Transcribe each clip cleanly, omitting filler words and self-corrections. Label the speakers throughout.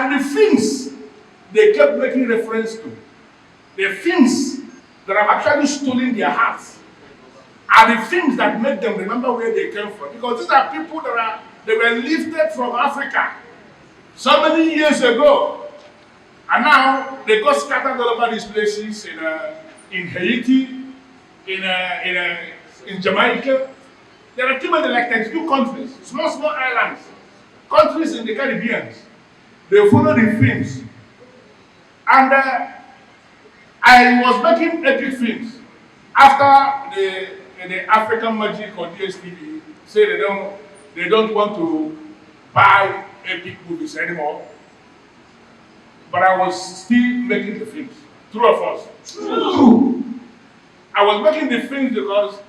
Speaker 1: And the things they kept making reference to, the things that have actually stolen their hearts, are the things that make them remember where they came from. Because these are people they were lifted from Africa so many years ago. And now they got scattered all over these places in Haiti, in Jamaica. There are too many, like 32 countries, small islands, countries in the Caribbean. They follow the films. And I was making epic films after the African Magic or DSTV say they don't want to buy epic movies anymore. But I was still making the films. True or false? True. I was making the films because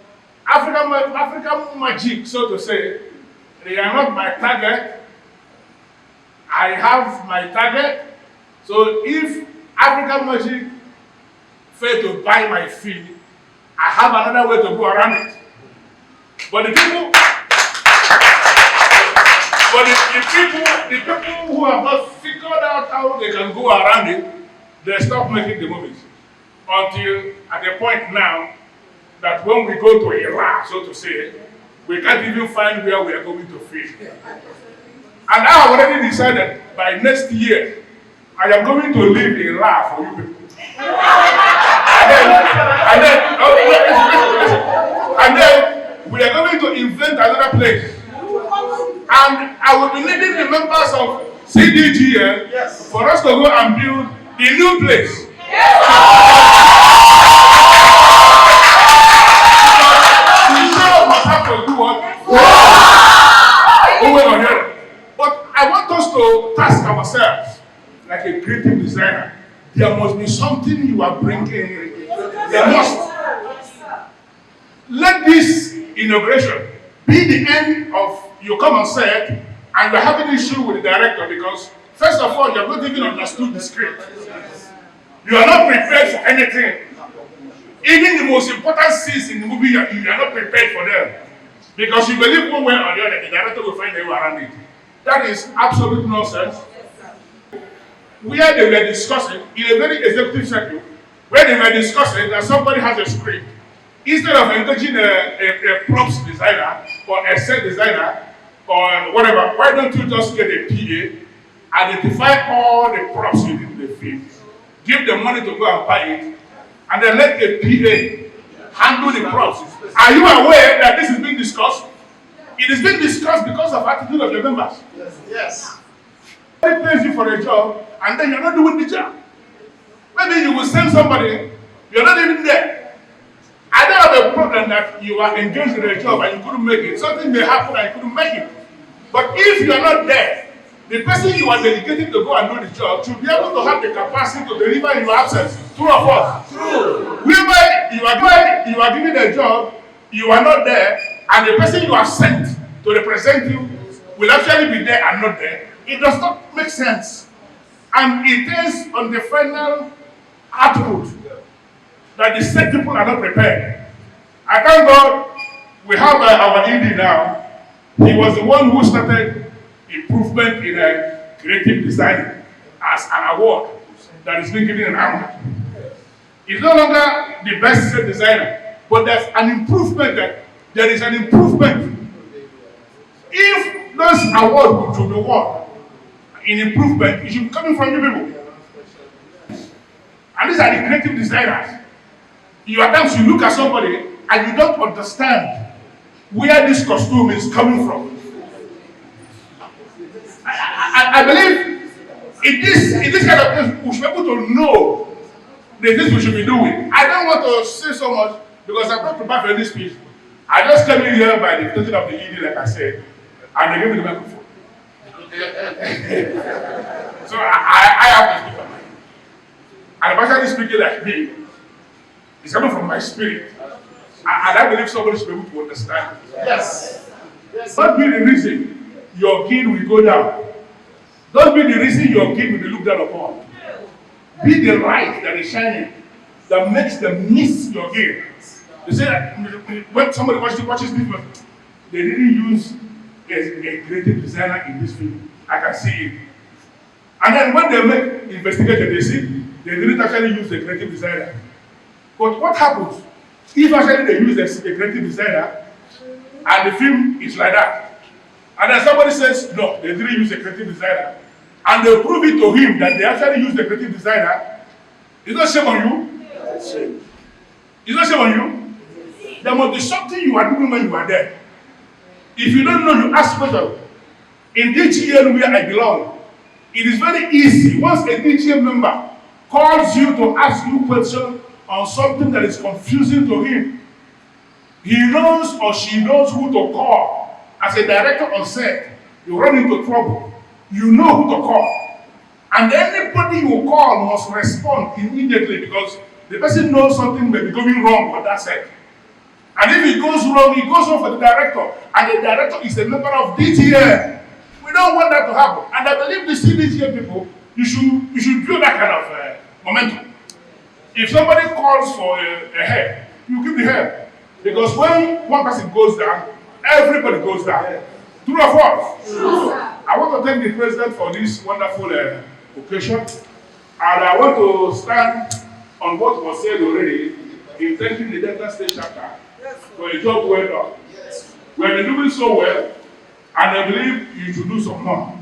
Speaker 1: African Magic, so to say, they are not my target. I have my target. So if African Magic fail to buy my film, I have another way to go around it. But the people who have not figured out how they can go around it, they stop making the movies. Until at a point now that when we go to Iraq, so to say, we can't even find where we are going to film. And I have already decided by next year, I am going to live in Iraq for you people. And then we are going to invent another place. And I will be leading the members of Cdgn for us to go and build the new place. But I want us to task ourselves like a creative designer. There must be something you are bringing. There must. Let this inauguration be the end of you come on set and you're having an issue with the director because, first of all, you have not even understood the script. You are not prepared for anything. Even the most important scenes in the movie, you are not prepared for them. Because you believe one way or the other, the director will find a way around it. That is absolute nonsense. Where they were discussing, in a very executive setting, where they were discussing that somebody has a script, instead of engaging a props designer or a set designer or whatever, why don't you just get a PA, identify all the props you need in the film, give them money to go and buy it, and then let a PA handle the props. Are you aware that this is being discussed? It is being discussed because of attitude of your members.
Speaker 2: Yes.
Speaker 1: They pays you for a job, and then you're not doing the job. Maybe you will send somebody, you're not even there. I don't have a problem that you are engaged in a job and you couldn't make it. Something may happen and you couldn't make it. But if you are not there, the person you are dedicated to go and do the job should be able to have the capacity to deliver in your absence. True or false? True. Whereby you are given a job, you are not there, and the person you are sent to represent you will actually be there and not there. It does not make sense. And it is on the final output that the set people are not prepared. I thank God we have our ED now. He was the one who started improvement in creative design as an award that is being given in Ahmad. He's no longer the best set designer, but there's an improvement. There is an improvement. If those awards should be won in improvement, it should be coming from you people. And these are the creative designers. At times you look at somebody and you don't understand where this costume is coming from. I believe in this kind of things, we should be able to know the things we should be doing. I don't want to say so much because I'm not prepared for this speech. I just came in here by the invitation of the ED, like I said, and they gave me the microphone. So I have to speak on mine. And I'm actually speaking like me. It's coming from my spirit. And I believe somebody should be able to understand.
Speaker 2: Yes.
Speaker 1: Don't be the reason your kid will go down. Don't be the reason your kid will be looked down upon. Be the light that is shining, that makes them miss your kid. They say that when somebody watches this film, they didn't use a creative designer in this film. I can see it. And then when they make investigation, they see they didn't actually use the creative designer. But what happens if actually they use the creative designer and the film is like that? And then somebody says, no, they didn't use the creative designer. And they prove it to him that they actually used the creative designer. Is that shame on you? Is that shame on you? There must be something you are doing when you are there. If you don't know, you ask questions. In DGN where I belong, it is very easy. Once a DGN member calls you to ask you questions on something that is confusing to him, he knows or she knows who to call. As a director on set, you run into trouble. You know who to call. And anybody you call must respond immediately because the person knows something may be going wrong on that set. And if it goes wrong for the director. And the director is a member of DGN. We don't want that to happen. And I believe the Cdgn people, you should build that kind of momentum. If somebody calls for a help, you give the help. Because when one person goes down, everybody goes down. True or false? True. I want to thank the president for this wonderful occasion. And I want to stand on what was said already in thanking the Delta State chapter for a job well done. We have been doing so well, and I believe you should do some more.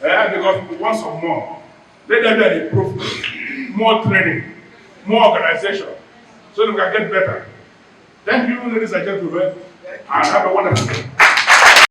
Speaker 1: Because we want some more. Let there be an improvement, more training, more organization, so that we can get better. Thank you, ladies and gentlemen, and have a wonderful day.